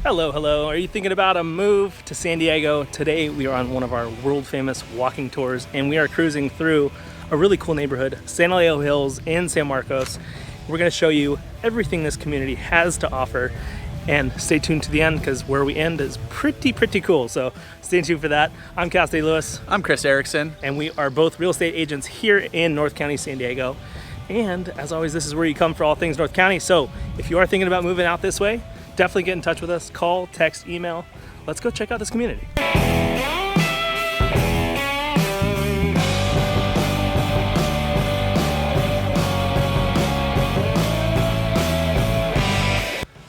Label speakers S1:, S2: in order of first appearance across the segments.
S1: Hello, hello. Are you thinking about a move to San Diego? Today we are on one of our world famous walking tours and we are cruising through a really cool neighborhood, San Elijo Hills in San Marcos. We're going to show you everything this community has to offer, and stay tuned to the end because where we end is pretty cool. So stay tuned for that. I'm Cassidy Lewis.
S2: I'm Chris Erickson.
S1: And we are both real estate agents here in North County, San Diego. And as always, this is where you come for all things North County. So if you are thinking about moving out this way, definitely get in touch with us. Call, text, email. Let's go check out this community.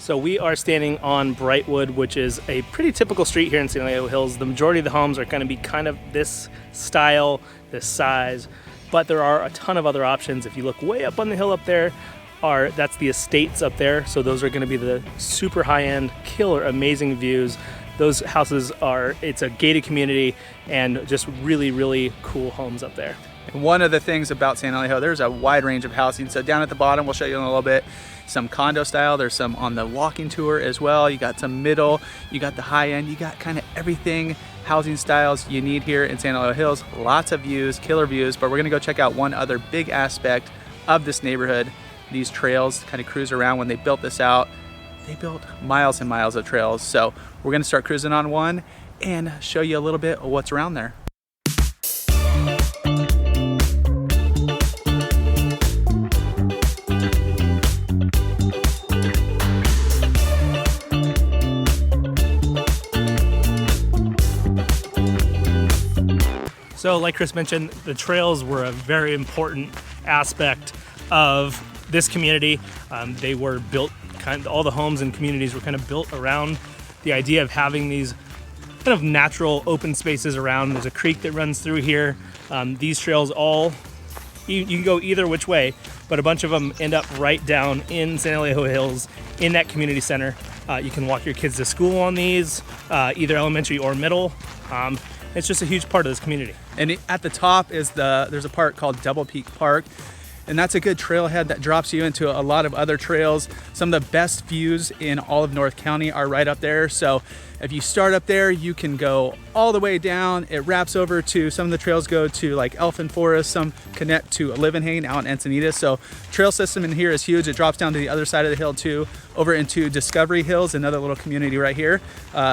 S1: So we are standing on Brightwood, which is a pretty typical street here in San Elijo Hills. The majority of the homes are going to be kind of this style, this size, but there are a ton of other options. If you look way up on the hill up there, that's the estates up there. So those are going to be the super high-end, killer, amazing views. Those houses it's a gated community and just really cool homes up there.
S2: And one of the things about San Elijo, there's a wide range of housing. So down at the bottom, we'll show you in a little bit, some condo style. There's some on the walking tour as well. You got some middle, you got the high end, you got kind of everything housing styles you need here in San Elijo Hills. Lots of views, killer views, but we're gonna go check out one other big aspect of this neighborhood. These trails, kind of cruise around. When they built this out, they built miles and miles of trails. So we're gonna start cruising on one and show you a little bit of what's around there.
S1: So like Chris mentioned, the trails were a very important aspect of this community. They were built, all the homes and communities were kind of built around the idea of having these kind of natural open spaces around. There's a creek that runs through here. These trails you can go either which way, but a bunch of them end up right down in San Elijo Hills in that community center. You can walk your kids to school on these, either elementary or middle. It's just a huge part of this community.
S2: And at the top is there's a park called Double Peak Park, and that's a good trailhead that drops you into a lot of other trails. Some of the best views in all of North County are right up there. So if you start up there, you can go all the way down. It wraps over to, some of the trails go to like Elfin Forest, some connect to Livenhain out in Encinitas. So trail system in here is huge. It drops down to the other side of the hill too, over into Discovery Hills, another little community right here,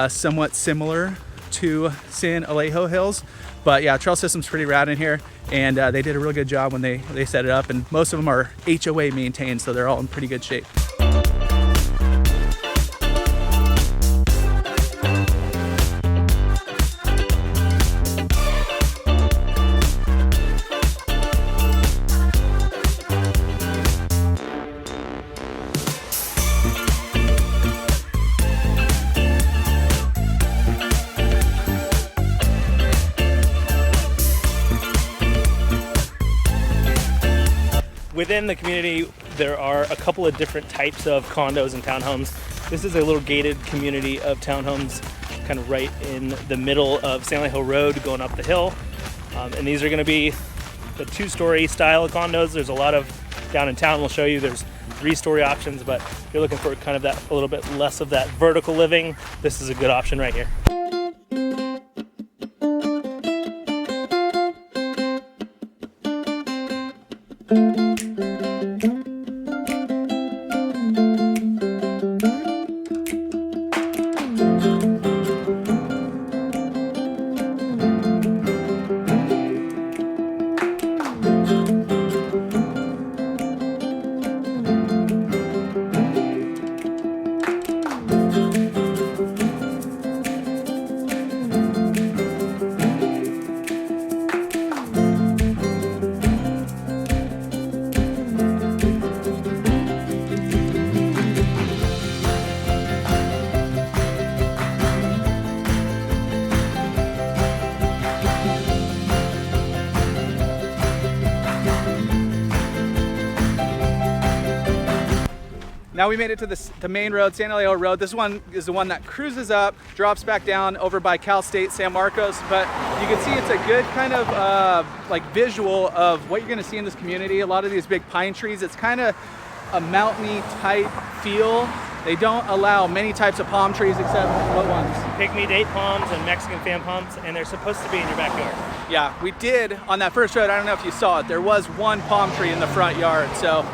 S2: somewhat similar to San Elijo Hills. But yeah, trail system's pretty rad in here, and they did a really good job when they set it up, and most of them are HOA maintained, so they're all in pretty good shape.
S1: Within the community, there are a couple of different types of condos and townhomes. This is a little gated community of townhomes kind of right in the middle of San Elijo Road going up the hill. And these are gonna be the 2-story style condos. There's a lot of down in town, we'll show you, there's 3-story options, but if you're looking for kind of that, a little bit less of that vertical living, this is a good option right here.
S2: Now we made it to the main road, San Elijo Road. This one is the one that cruises up, drops back down over by Cal State, San Marcos. But you can see it's a good kind of like visual of what you're gonna see in this community. A lot of these big pine trees. It's kind of a mountainy type feel. They don't allow many types of palm trees except what ones?
S1: Pygmy date palms and Mexican fan palms, and they're supposed to be in your backyard.
S2: Yeah, we did on that first road. I don't know if you saw it. There was one palm tree in the front yard, so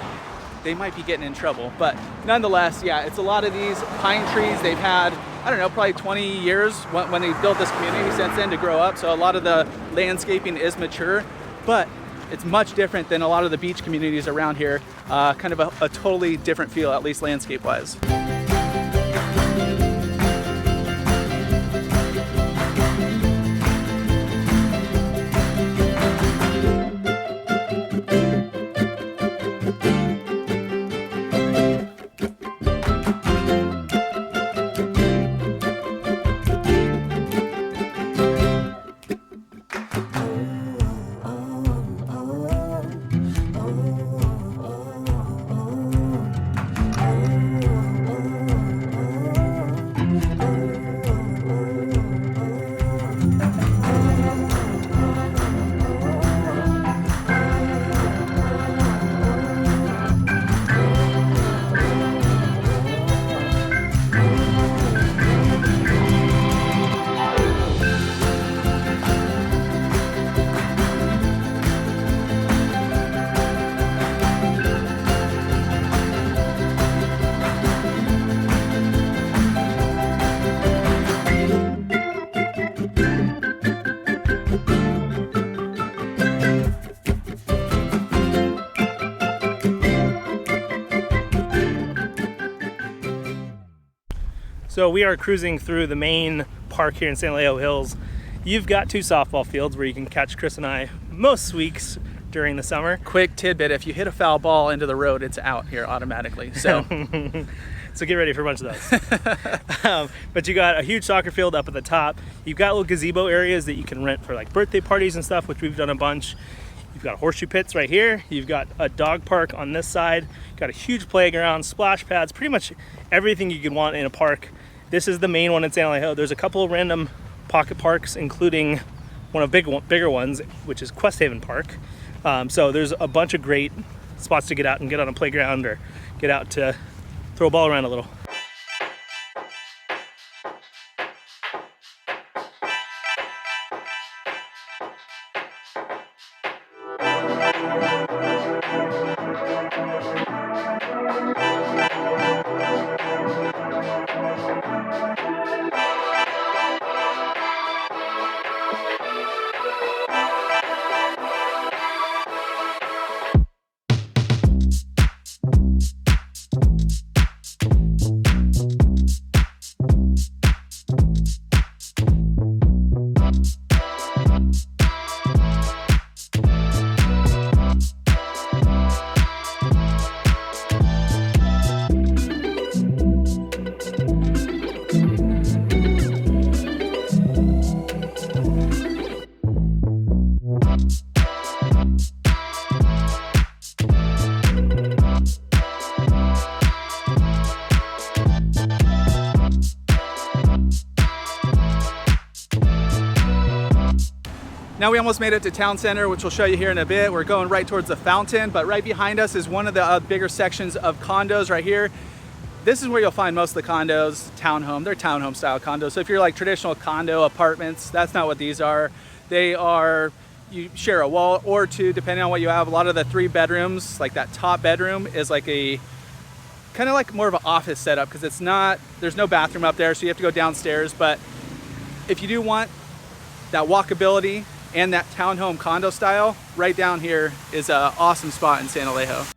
S2: they might be getting in trouble. But nonetheless, yeah, it's a lot of these pine trees. They've had, I don't know, probably 20 years when they built this community since then to grow up. So a lot of the landscaping is mature, but it's much different than a lot of the beach communities around here. Kind of a totally different feel, at least landscape-wise.
S1: So we are cruising through the main park here in San Elijo Hills. You've got 2 softball fields where you can catch Chris and I most weeks during the summer.
S2: Quick tidbit, if you hit a foul ball into the road, it's out here automatically. So
S1: so get ready for a bunch of those. But you got a huge soccer field up at the top. You've got little gazebo areas that you can rent for like birthday parties and stuff, which we've done a bunch. You've got horseshoe pits right here. You've got a dog park on this side. You've got a huge playground, splash pads, pretty much everything you could want in a park. This is the main one in San Elijo. There's a couple of random pocket parks, including one of bigger ones, which is Quest Haven Park. So there's a bunch of great spots to get out and get on a playground or get out to throw a ball around a little.
S2: Now we almost made it to town center, which we'll show you here in a bit. We're going right towards the fountain, but right behind us is one of the bigger sections of condos right here. This is where you'll find most of the condos, townhome. They're townhome style condos. So if you're like traditional condo apartments, that's not what these are. They are, you share a wall or two, depending on what you have. A lot of the 3 bedrooms, like that top bedroom is like a, kind of like more of an office setup because it's not, there's no bathroom up there, so you have to go downstairs. But if you do want that walkability and that townhome condo style, right down here is an awesome spot in San Elijo.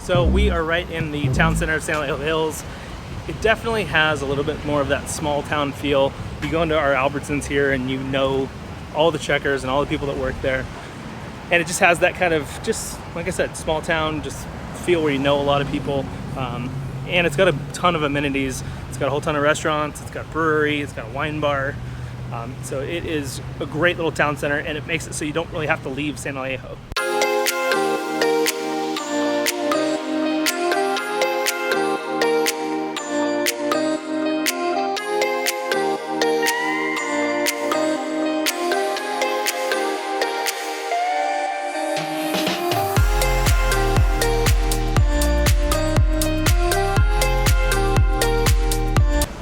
S1: So we are right in the town center of San Elijo Hills. It definitely has a little bit more of that small town feel. You go into our Albertsons here and you know all the checkers and all the people that work there. And it just has that kind of, just like I said, small town just feel where you know a lot of people. And it's got a ton of amenities. It's got a whole ton of restaurants, it's got a brewery, it's got a wine bar. So it is a great little town center, and it makes it so you don't really have to leave San Elijo.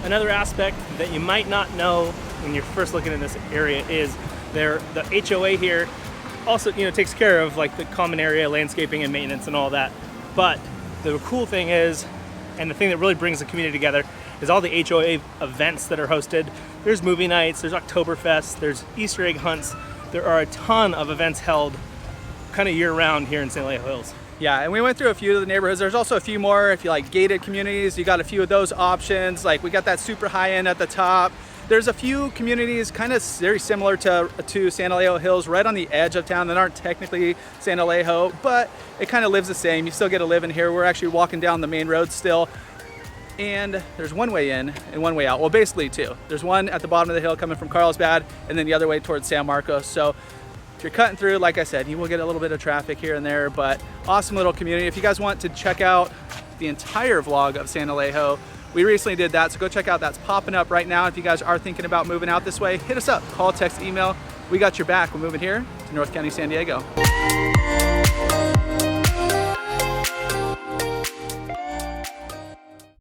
S1: Another aspect that you might not know when you're first looking in this area is the HOA here also, takes care of like the common area landscaping and maintenance and all that. But the cool thing is, and the thing that really brings the community together, is all the HOA events that are hosted. There's movie nights, there's Oktoberfest, there's Easter egg hunts. There are a ton of events held kind of year round here in San Elijo Hills.
S2: Yeah, and we went through a few of the neighborhoods. There's also a few more. If you like gated communities, you got a few of those options. Like we got that super high end at the top. There's a few communities kind of very similar to San Elijo Hills, right on the edge of town that aren't technically San Elijo, but it kind of lives the same. You still get to live in here. We're actually walking down the main road still. And there's one way in and one way out. Well, basically two. There's one at the bottom of the hill coming from Carlsbad, and then the other way towards San Marcos. So if you're cutting through, like I said, you will get a little bit of traffic here and there, but awesome little community. If you guys want to check out the entire vlog of San Elijo, we recently did that, so go check out. That's popping up right now. If you guys are thinking about moving out this way, hit us up, call, text, email. We got your back. We're moving here to North County, San Diego.